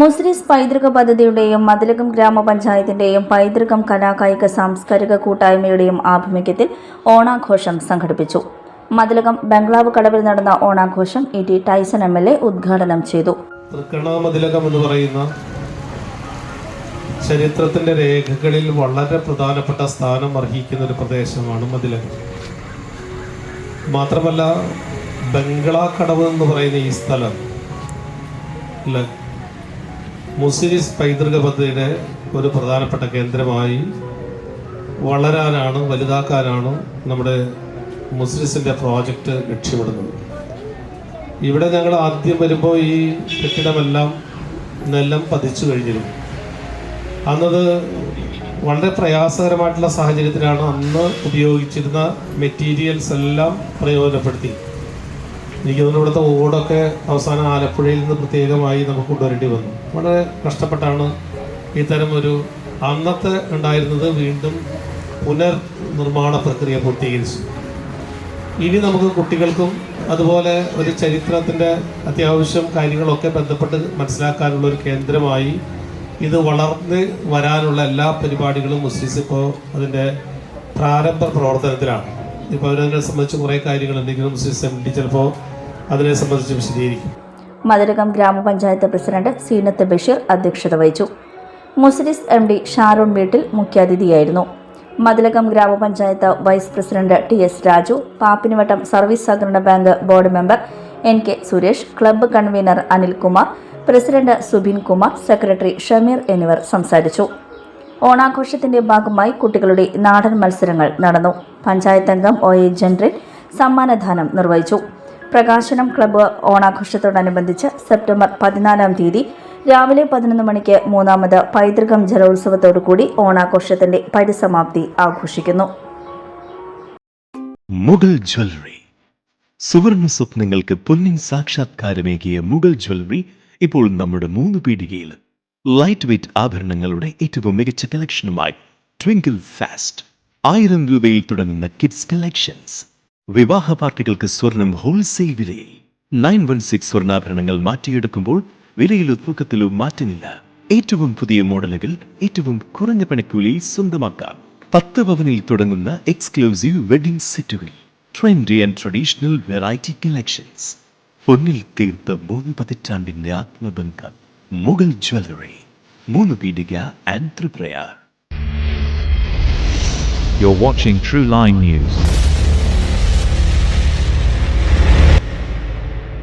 മുസ്ലിസ് പൈതൃക പദ്ധതിയുടെയും മതിലകം ഗ്രാമപഞ്ചായത്തിന്റെയും പൈതൃകം കലാകായിക സാംസ്കാരിക കൂട്ടായ്മയുടെയും ആഭിമുഖ്യത്തിൽ ഓണാഘോഷം സംഘടിപ്പിച്ചു. മതിലകം ബംഗ്ലാവ് കടവിൽ നടന്ന ഓണാഘോഷം ടി ടൈസൺ MLA ഉദ്ഘാടനം ചെയ്തു. മതിലകം എന്ന് പറയുന്ന ചരിത്രത്തിന്റെ രേഖകളിൽ വളരെ പ്രധാനപ്പെട്ട സ്ഥാനം അർഹിക്കുന്ന ഒരു പ്രദേശമാണ് മതിലകം. മാത്രമല്ല ബംഗ്ലാക്കടവ് എന്ന് പറയുന്ന ഈ സ്ഥലം മുസ്ലിസ് പൈതൃക പദ്ധതിയുടെ ഒരു പ്രധാനപ്പെട്ട കേന്ദ്രമായി വളരാനാണ്, വലുതാക്കാനാണ് നമ്മുടെ മുസ്ലിസിൻ്റെ പ്രോജക്റ്റ് ലക്ഷ്യമിടുന്നത്. ഇവിടെ ഞങ്ങൾ ആദ്യം വരുമ്പോൾ ഈ കെട്ടിടമെല്ലാം നെല്ലം പതിച്ചു കഴിഞ്ഞിരുന്നു. അന്നത് വളരെ പ്രയാസകരമായിട്ടുള്ള സാഹചര്യത്തിലാണ് അന്ന് ഉപയോഗിച്ചിരുന്ന മെറ്റീരിയൽസ് എല്ലാം പ്രയോജനപ്പെടുത്തി. എനിക്ക് തോന്നുന്നു ഇവിടുത്തെ ഓടൊക്കെ അവസാനം ആലപ്പുഴയിൽ നിന്ന് പ്രത്യേകമായി നമുക്ക് കൊണ്ടുവരേണ്ടി വന്നു. വളരെ കഷ്ടപ്പെട്ടാണ് ഇത്തരം ഒരു അന്നത്തെ ഉണ്ടായിരുന്നത് വീണ്ടും പുനർനിർമ്മാണ പ്രക്രിയ പൂർത്തീകരിച്ചു. ഇനി നമുക്ക് കുട്ടികൾക്കും അതുപോലെ ഒരു ചരിത്രത്തിൻ്റെ അത്യാവശ്യം കാര്യങ്ങളൊക്കെ ബന്ധപ്പെട്ട് മനസ്സിലാക്കാനുള്ള ഒരു കേന്ദ്രമായി ഇത് വളർന്ന് വരാനുള്ള എല്ലാ പരിപാടികളും മുസ്ലിസ് ഇപ്പോൾ അതിൻ്റെ പ്രാരംഭ പ്രവർത്തനത്തിലാണ്. ഇപ്പോൾ അതിനെ സംബന്ധിച്ച് കുറേ കാര്യങ്ങളുണ്ടെങ്കിലും മുസ്ലിസ് MD ചിലപ്പോൾ അതിനെ സംബന്ധിച്ച് വിശദീകരിക്കും. മതിലകം ഗ്രാമപഞ്ചായത്ത് പ്രസിഡന്റ് സീനത്ത് ബഷീർ അധ്യക്ഷത വഹിച്ചു. മുസ്ലിസ് MD ഷാരോൺ വീട്ടിൽ മുഖ്യാതിഥിയായിരുന്നു. മതിലകം ഗ്രാമപഞ്ചായത്ത് vice president TS Raju, Pappinivattam service സഹകരണ bank board member NK Suresh, club convener Anilkumar, president Subin Kumar, secretary Shameer എന്നിവർ സംസാരിച്ചു. ഓണാഘോഷത്തിന്റെ ഭാഗമായി കുട്ടികളുടെ നാടൻ മത്സരങ്ങൾ നടന്നു. പഞ്ചായത്ത് അംഗം OA ജനറൽ സമ്മാനദാനം നിർവഹിച്ചു. പ്രകാശനം ക്ലബ്ബ് ഓണാഘോഷത്തോടനുബന്ധിച്ച് സെപ്റ്റംബർ 14-ാം തീയതി രാവിലെ 11 മണിക്ക് മൂന്നാമത് പൈതൃകം ജലോത്സവത്തോടുകൂടി ഓണാഘോഷത്തിന്റെ പരിസമാപ്തി ആഘോഷിക്കുന്നു. മുഗൾ ജ്വല്ലറി, സുവർണ സ്വപ്നങ്ങൾക്ക് പൊന്നിൻ സാക്ഷാത്കാരമേകിയ മുഗൾ ജ്വല്ലറി ഇപ്പോൾ നമ്മുടെ 3 പീടികയിൽ. ലൈറ്റ് വെയ്റ്റ് ആഭരണങ്ങളുടെ ഏറ്റവും മികച്ച കളക്ഷനുമായി ട്വിങ്കിൾ ഫാസ്റ്റ്. 1000 രൂപയിൽ തുടങ്ങുന്ന കിഡ്സ് കളക്ഷൻസ്. വിവാഹ പാർട്ടികൾക്ക് സ്വർണം ഹോൾസെയിൽ വിലയിൽ. 916 സ്വർണ്ണാഭരണങ്ങൾ മാറ്റിയെടുക്കുമ്പോൾ വിലയിലോ തൂക്കത്തിലോ മാറ്റമില്ല. ഏറ്റവും പുതിയ മോഡലുകൾ ഏറ്റവും കുറഞ്ഞ പണിക്കൂലിയിൽ സ്വന്തമാക്കാം. 10 പവനിൽ തുടങ്ങുന്ന എക്സ്ക്ലൂസീവ് വെഡിംഗ് സെറ്റുകൾ. Trendy and traditional variety collections. പൊന്നിൽ തീർത്ത 3 പതിറ്റാണ്ടിന്റെ ആത്മബന്ധം. Mughal jewellery, 3 Peedika and Triprayar. You're watching True Line News.